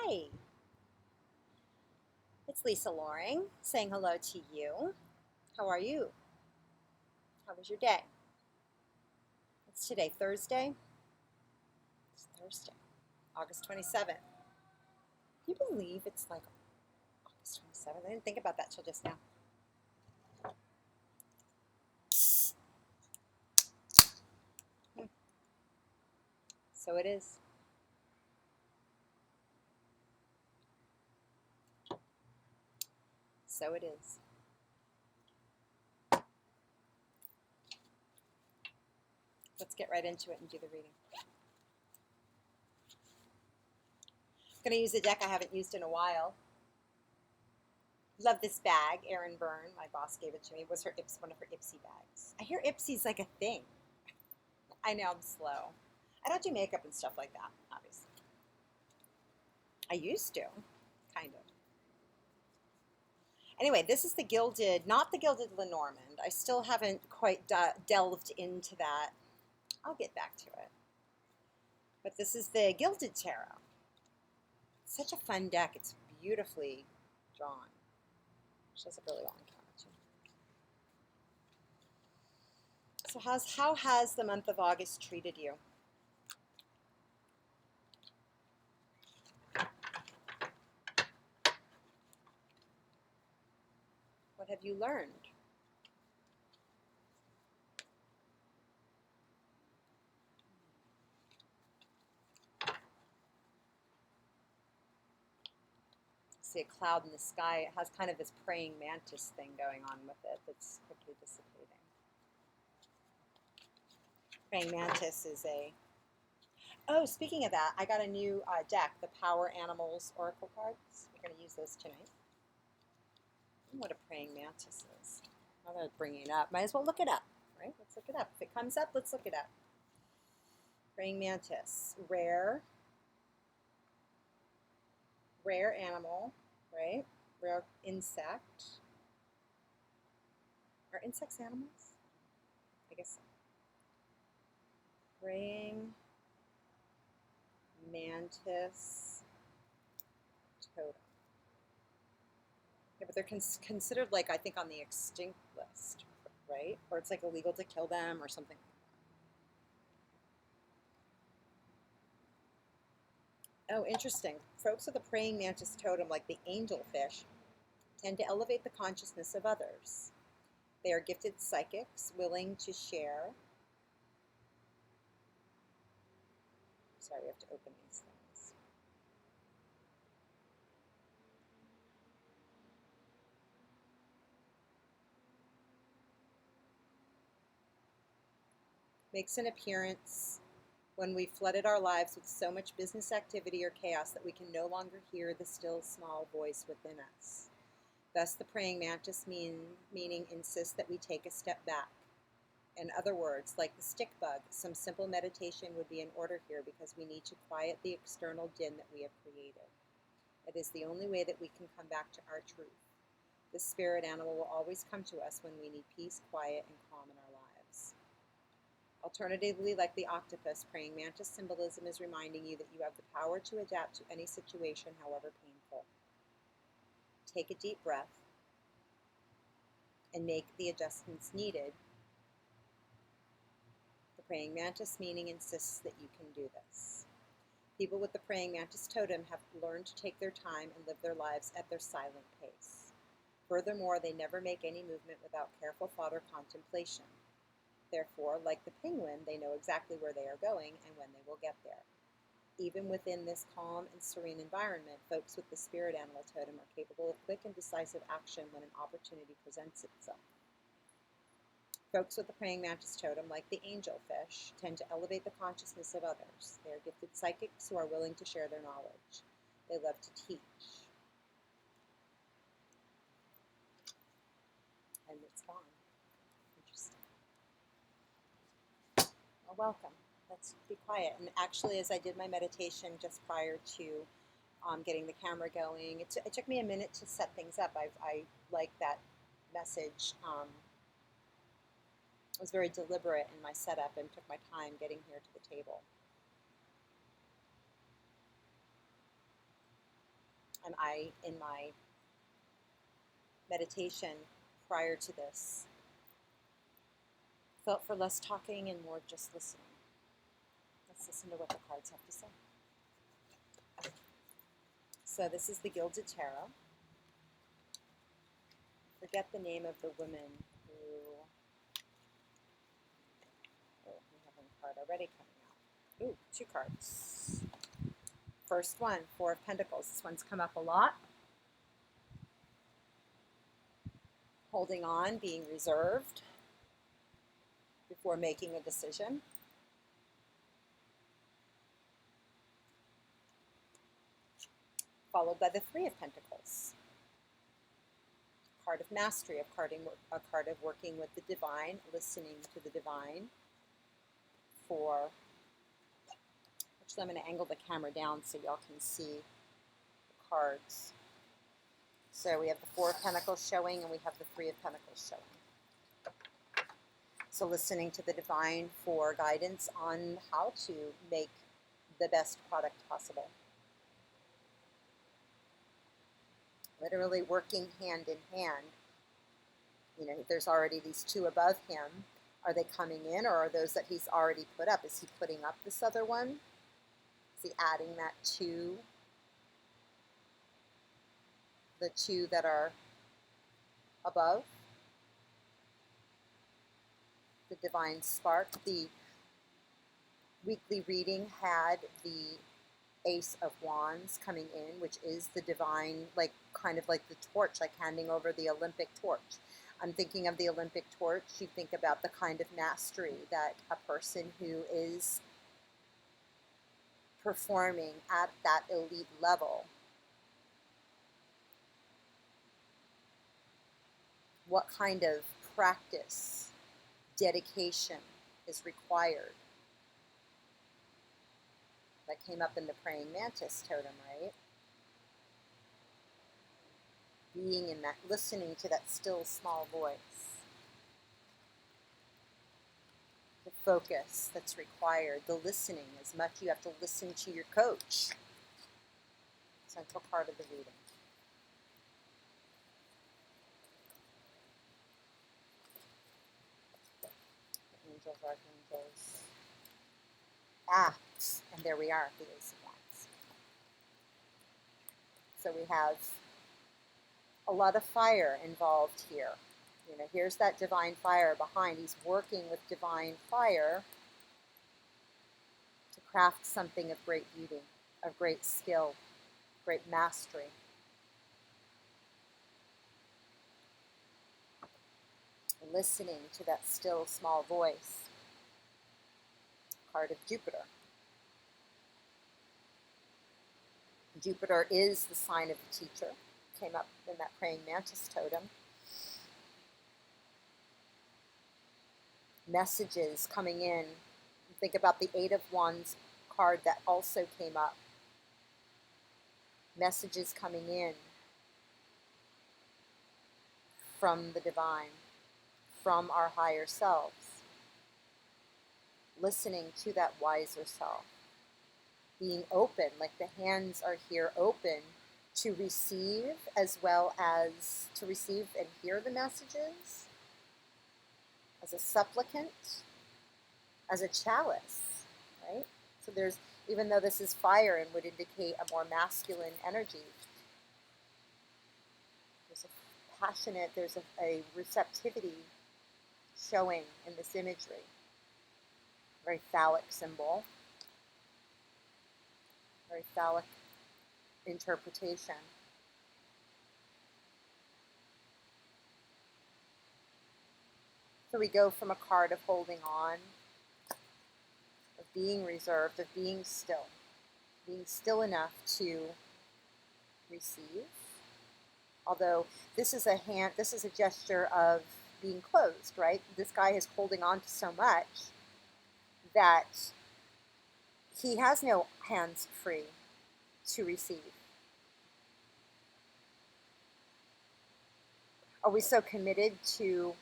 Hi, it's Lisa Loring saying hello to you. How are you? How was your day? It's today, Thursday. It's Thursday, August 27th. Can you believe it's like August 27th? I didn't think about that till just now. Hmm. So it is. So it is. Let's get right into it and do the reading. I'm going to use a deck I haven't used in a while. Love this bag. Erin Byrne, my boss, gave it to me. It was one of her Ipsy bags. I hear Ipsy's like a thing. I know I'm slow. I don't do makeup and stuff like that, obviously. I used to, kind of. Anyway, this is the gilded, not the gilded Lenormand. I still haven't quite delved into that. I'll get back to it. But this is the gilded tarot. It's such a fun deck. It's beautifully drawn. She has a really long camera too. So how has the month of August treated you? What have you learned? See a cloud in the sky. It has kind of this praying mantis thing going on with it that's quickly dissipating. Praying mantis is a... Oh, speaking of that, I got a new deck, the Power Animals Oracle cards. We're going to use those tonight. What a praying mantis is. I'm going to bring it up. Might as well look it up, right? Let's look it up. If it comes up, let's look it up. Praying mantis, rare animal, right? Rare insect. Are insects animals? I guess so. Praying mantis totem. Yeah, but they're considered, like, I think on the extinct list, right? Or it's like illegal to kill them or something. Oh, interesting. Folks with a praying mantis totem, like the angelfish, tend to elevate the consciousness of others. They are gifted psychics, willing to share. Sorry, we have to open these things. Makes an appearance when we've flooded our lives with so much business activity or chaos that we can no longer hear the still small voice within us. Thus, the praying mantis meaning insists that we take a step back. In other words, like the stick bug, some simple meditation would be in order here because we need to quiet the external din that we have created. It is the only way that we can come back to our truth. The spirit animal will always come to us when we need peace, quiet, and calm in our lives. Alternatively, like the octopus, praying mantis symbolism is reminding you that you have the power to adapt to any situation, however painful. Take a deep breath and make the adjustments needed. The praying mantis meaning insists that you can do this. People with the praying mantis totem have learned to take their time and live their lives at their silent pace. Furthermore, they never make any movement without careful thought or contemplation. Therefore, like the penguin, they know exactly where they are going and when they will get there. Even within this calm and serene environment, folks with the spirit animal totem are capable of quick and decisive action when an opportunity presents itself. Folks with the praying mantis totem, like the angelfish, tend to elevate the consciousness of others. They are gifted psychics who are willing to share their knowledge. They love to teach. And it's gone. Interesting. Well, welcome. Let's be quiet. And actually, as I did my meditation just prior to getting the camera going, it took me a minute to set things up. I like that message. I was very deliberate in my setup and took my time getting here to the table. And I, in my meditation prior to this, felt for less talking and more just listening. Let's listen to what the cards have to say. So this is the Gilded Tarot. Forget the name of the woman who... Oh, we have one card already coming out. Ooh, 2 cards. First one, 4 of Pentacles. This one's come up a lot. Holding on, being reserved before making a decision. Followed by the 3 of Pentacles. Card of mastery, a card of working with the divine, listening to the divine. For, actually I'm going to angle the camera down so y'all can see the cards. So we have the 4 of Pentacles showing and we have the 3 of Pentacles showing. So listening to the divine for guidance on how to make the best product possible. Literally working hand in hand. You know, there's already these 2 above him. Are they coming in, or are those that he's already put up? Is he putting up this other one? Is he adding that to the 2 that are above? The divine spark. The weekly reading had the Ace of Wands coming in, which is the divine, like kind of like the torch, like handing over the Olympic torch. I'm thinking of the Olympic torch. You think about the kind of mastery that a person who is performing at that elite level, what kind of practice, dedication is required. That came up in the praying mantis totem, right? Being in that, listening to that still small voice. The focus that's required, the listening, as much you have to listen to your coach. Central part of the reading. Angels, archangels. Ah, and there we are, the Ace of Wands. So we have a lot of fire involved here. You know, here's that divine fire behind. He's working with divine fire to craft something of great beauty, of great skill, great mastery. Listening to that still small voice. Card of Jupiter. Jupiter is the sign of the teacher. Came up in that praying mantis totem. Messages coming in. Think about the 8 of Wands card that also came up. Messages coming in from the divine, from our higher selves. Listening to that wiser self. Being open, like the hands are here open to receive, as well as to receive and hear the messages. As a supplicant, as a chalice, right? So there's, even though this is fire and would indicate a more masculine energy, there's a passionate, there's a receptivity showing in this imagery. Very phallic symbol. Very phallic interpretation. So we go from a card of holding on, of being reserved, of being still enough to receive. Although this is a gesture of being closed, right? This guy is holding on to so much that he has no hands free to receive. Are we so committed to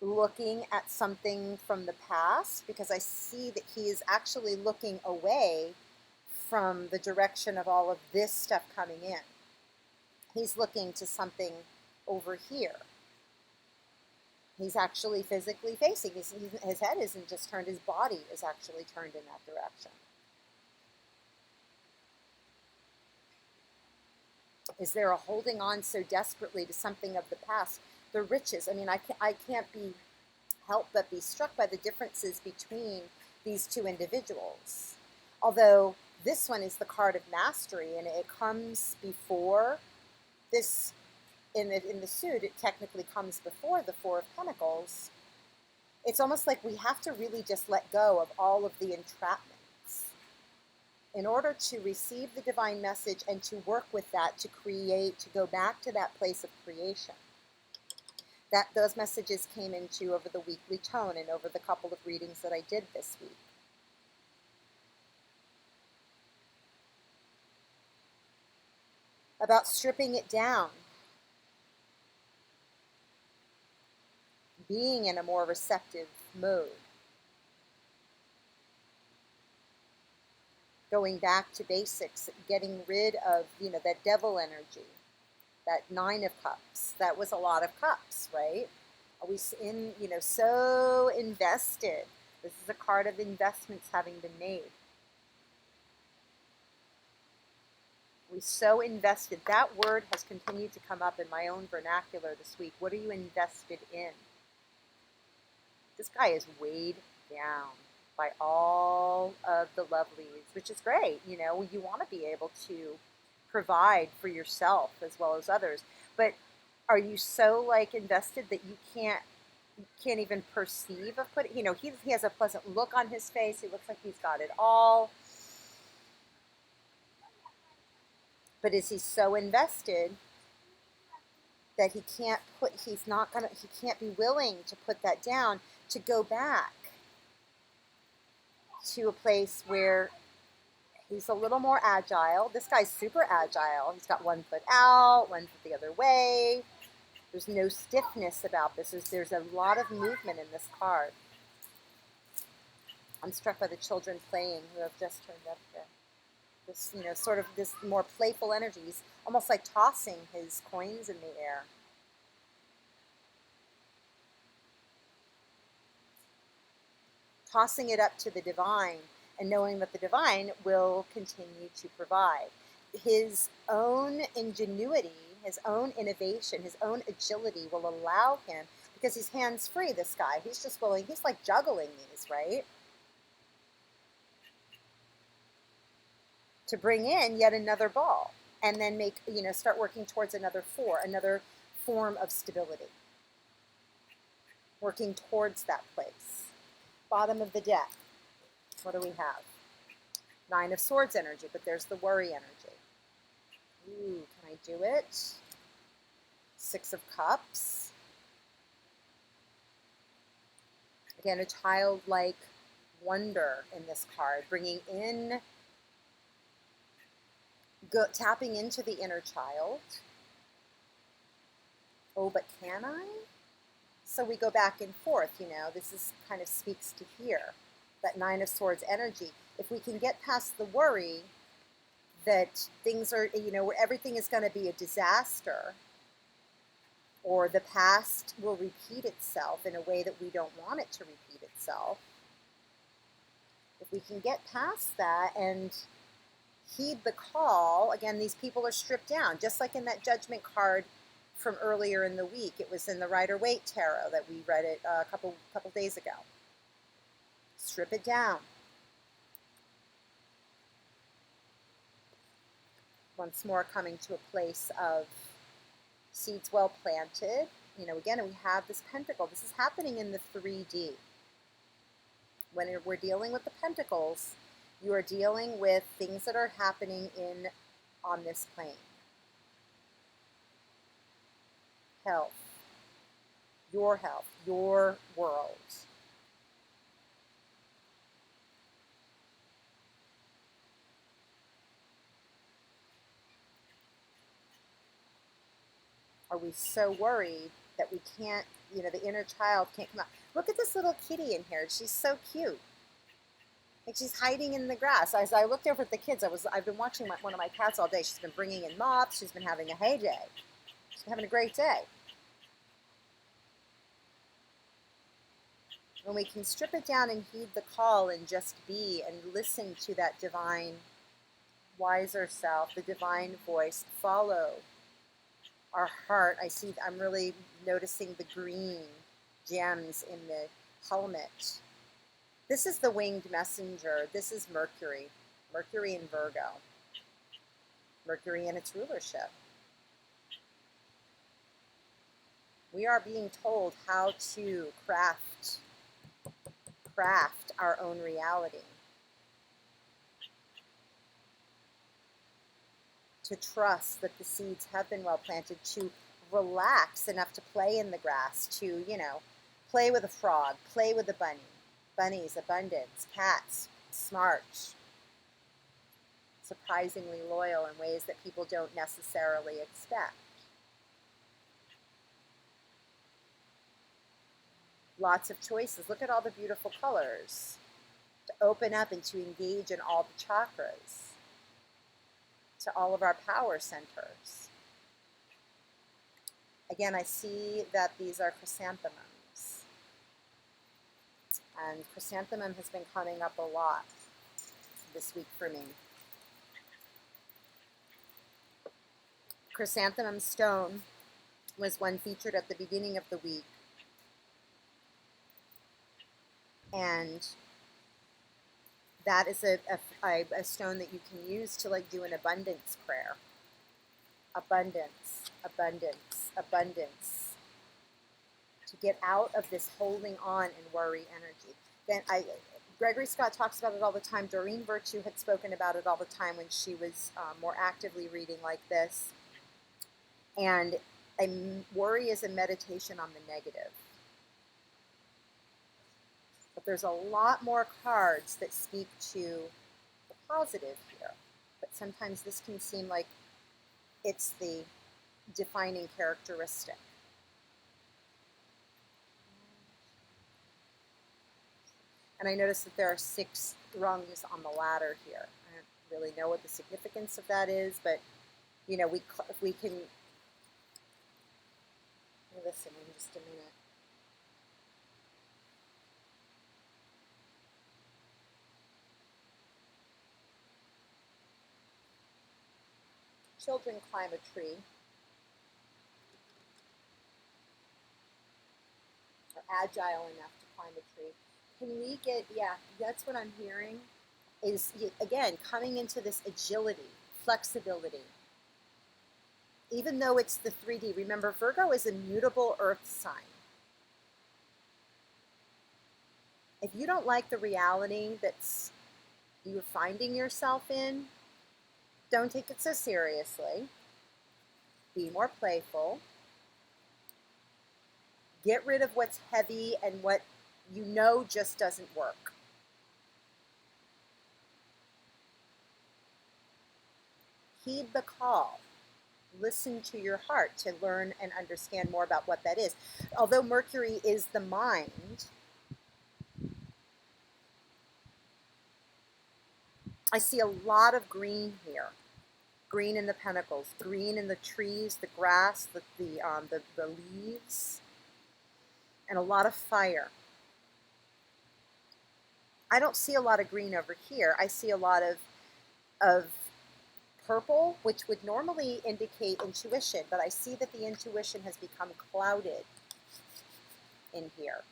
looking at something from the past? Because I see that he is actually looking away from the direction of all of this stuff coming in. He's looking to something over here. He's actually physically facing. His head isn't just turned, his body is actually turned in that direction. Is there a holding on so desperately to something of the past? The riches. I mean, I can't be help but be struck by the differences between these two individuals. Although this one is the card of mastery, and it comes before this. In the suit, it technically comes before the Four of Pentacles. It's almost like we have to really just let go of all of the entrapments in order to receive the divine message and to work with that, to create, to go back to that place of creation. That those messages came into over the weekly tone and over the couple of readings that I did this week. About stripping it down, being in a more receptive mode, going back to basics, getting rid of, that devil energy, that Nine of Cups. That was a lot of cups, right? Are we so invested? This is a card of investments having been made. We so invested. That word has continued to come up in my own vernacular this week. What are you invested in? This guy is weighed down by all of the lovelies, which is great. You want to be able to provide for yourself as well as others. But are you so invested that you can't even perceive of he has a pleasant look on his face. He looks like he's got it all. But is he so invested that he can't be willing to put that down, to go back to a place where he's a little more agile. This guy's super agile. He's got one foot out, one foot the other way. There's no stiffness about this. There's a lot of movement in this card. I'm struck by the children playing who have just turned up here. This, sort of this more playful energy. He's almost like tossing his coins in the air. Tossing it up to the divine and knowing that the divine will continue to provide. His own ingenuity, his own innovation, his own agility will allow him, because he's hands-free, this guy. He's like juggling these, right? To bring in yet another ball and then start working towards another form of stability. Working towards that place. Bottom of the deck. What do we have? Nine of Swords energy, but there's the worry energy. Ooh, can I do it? Six of Cups. Again, a childlike wonder in this card, bringing in, tapping into the inner child. Oh, but can I? So we go back and forth, this kind of speaks to here, that Nine of Swords energy. If we can get past the worry that things are, where everything is going to be a disaster, or the past will repeat itself in a way that we don't want it to repeat itself. If we can get past that and heed the call, again, these people are stripped down, just like in that Judgment card from earlier in the week. It was in the Rider-Waite Tarot that we read it a couple days ago. Strip it down. Once more coming to a place of seeds well planted. Again, we have this pentacle. This is happening in the 3D. When we're dealing with the pentacles, you are dealing with things that are happening on this plane. Health, your world. Are we so worried that we can't, the inner child can't come out? Look at this little kitty in here. She's so cute. Like she's hiding in the grass. As I looked over at the kids, I've been watching one of my cats all day. She's been bringing in mops. She's been having a heyday. She's been having a great day. When we can strip it down and heed the call and just be and listen to that divine, wiser self, the divine voice, follow our heart. I'm really noticing the green gems in the helmet. This is the winged messenger. This is Mercury. Mercury in Virgo. Mercury in its rulership. We are being told how to craft our own reality. To trust that the seeds have been well planted, to relax enough to play in the grass, to, play with a frog, play with a bunny. Bunnies, abundance, cats, smart, surprisingly loyal in ways that people don't necessarily expect. Lots of choices. Look at all the beautiful colors. To open up and to engage in all the chakras. To all of our power centers. Again, I see that these are chrysanthemums. And chrysanthemum has been coming up a lot this week for me. Chrysanthemum stone was one featured at the beginning of the week. And that is a stone that you can use to do an abundance prayer. Abundance, abundance, abundance. To get out of this holding on and worry energy. Gregory Scott talks about it all the time. Doreen Virtue had spoken about it all the time when she was more actively reading like this. And worry is a meditation on the negative. But there's a lot more cards that speak to the positive here. But sometimes this can seem like it's the defining characteristic. And I notice that there are 6 rungs on the ladder here. I don't really know what the significance of that is, but if we can listen in just a minute. Children climb a tree. Are agile enough to climb a tree. Can we get, that's what I'm hearing, is, again, coming into this agility, flexibility. Even though it's the 3D, remember, Virgo is a mutable earth sign. If you don't like the reality that's you're finding yourself in, don't take it so seriously. Be more playful. Get rid of what's heavy and what just doesn't work. Heed the call. Listen to your heart to learn and understand more about what that is. Although Mercury is the mind, I see a lot of green here. Green in the pentacles, green in the trees, the grass, the leaves, and a lot of fire. I don't see a lot of green over here. I see a lot of purple, which would normally indicate intuition, but I see that the intuition has become clouded in here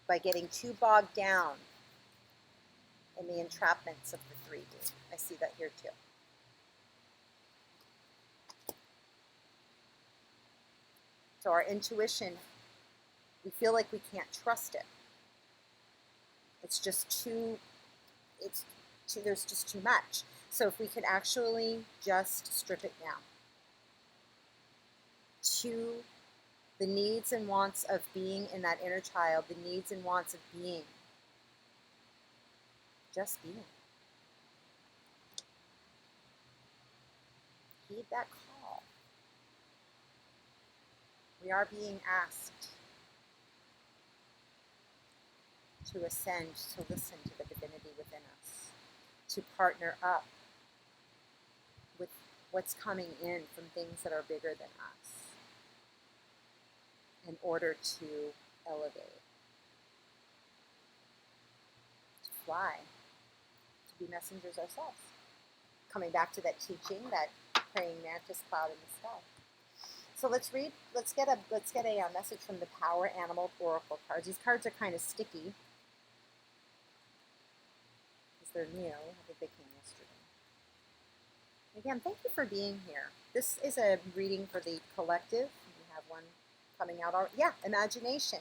by getting too bogged down in the entrapments of the 3D. I see that here too. So our intuition, we feel like we can't trust it. It's just there's just too much. So if we can actually just strip it down to the needs and wants of being in that inner child, the needs and wants of being, just being. Heed that call. We are being asked to ascend, to listen to the divinity within us, to partner up with what's coming in from things that are bigger than us in order to elevate, to fly, to be messengers ourselves. Coming back to that teaching, that praying mantis cloud in the sky. So let's get a message from the Power Animal Oracle cards. These cards are kind of sticky because they're new. I think they came yesterday. Again, thank you for being here. This is a reading for the collective. We have one coming out already. Yeah, imagination.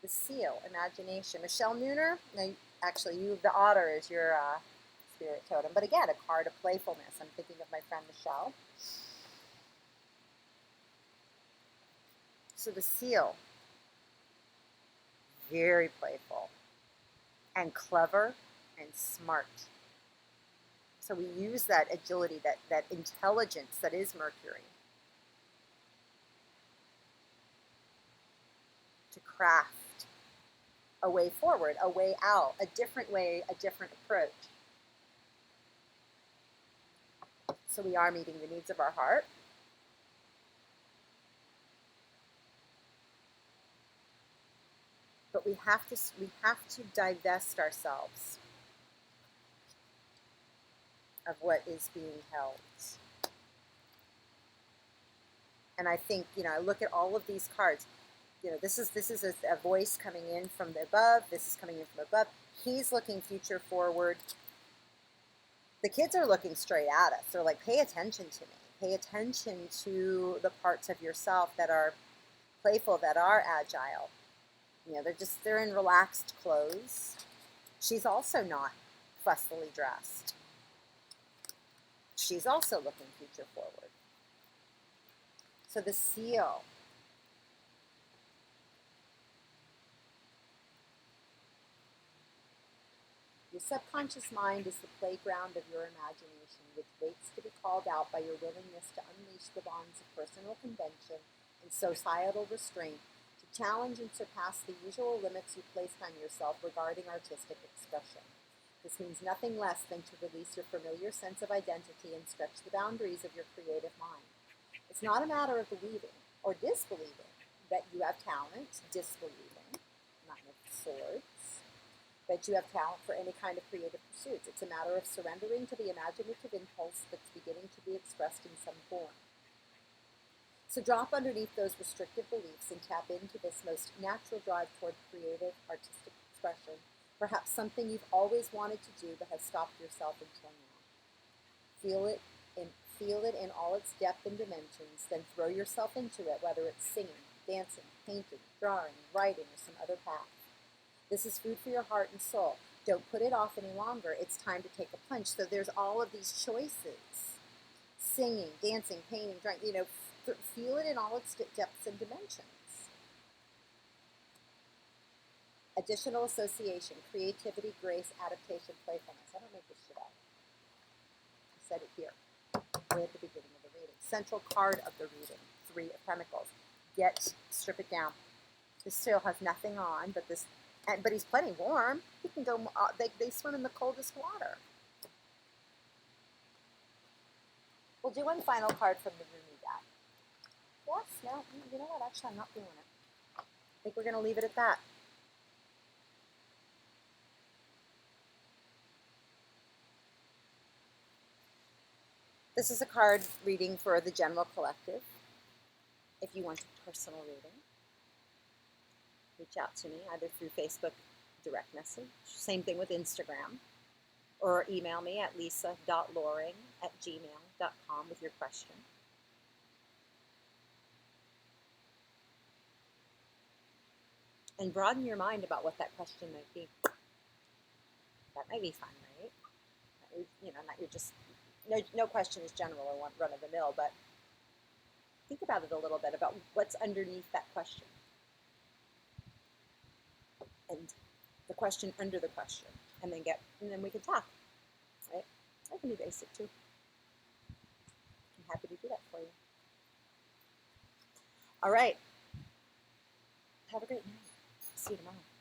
The seal, imagination. Michelle Nooner, no, actually, the otter is your spirit totem. But again, a card of playfulness. I'm thinking of my friend Michelle. So the seal, very playful and clever and smart. So we use that agility, that intelligence that is Mercury to craft a way forward, a way out, a different way, a different approach. So we are meeting the needs of our heart. But we have to divest ourselves of what is being held. And I think, I look at all of these cards. This is a voice coming in from the above. This is coming in from above. He's looking future forward. The kids are looking straight at us. They're like, pay attention to me. Pay attention to the parts of yourself that are playful, that are agile. They're in relaxed clothes. She's also not fussily dressed. She's also looking future forward. So the seal. Your subconscious mind is the playground of your imagination, which waits to be called out by your willingness to unleash the bonds of personal convention and societal restraint, to challenge and surpass the usual limits you placed on yourself regarding artistic expression. This means nothing less than to release your familiar sense of identity and stretch the boundaries of your creative mind. It's not a matter of believing or disbelieving that you have talent, disbelieving, not with swords, that you have talent for any kind of creative pursuits. It's a matter of surrendering to the imaginative impulse that's beginning to be expressed in some form. So drop underneath those restrictive beliefs and tap into this most natural drive toward creative, artistic expression, perhaps something you've always wanted to do but have stopped yourself until now. Feel it in all its depth and dimensions, then throw yourself into it, whether it's singing, dancing, painting, drawing, writing, or some other path. This is food for your heart and soul. Don't put it off any longer. It's time to take a plunge. So there's all of these choices. Singing, dancing, painting, drawing, feel it in all its depths and dimensions. Additional association, creativity, grace, adaptation, playfulness. I don't make this shit up. I said it here, way at the beginning of the reading. Central card of the reading, 3 of Pentacles. Strip it down. This still has nothing on, but he's plenty warm. He can go. They swim in the coldest water. We'll do one final card from the Rumi deck. Yes, no, you know what? Actually, I'm not doing it. I think we're going to leave it at that. This is a card reading for the general collective. If you want a personal reading, reach out to me either through Facebook direct message, same thing with Instagram, or email me at lisa.loring@gmail.com with your question. And broaden your mind about what that question might be. That might be fun, right? Not you're just, no question is general or run of the mill, but think about it a little bit about what's underneath that question. And the question under the question, and then we can talk, right? I can be basic too. I'm happy to do that for you. All right. Have a great night. See you tomorrow.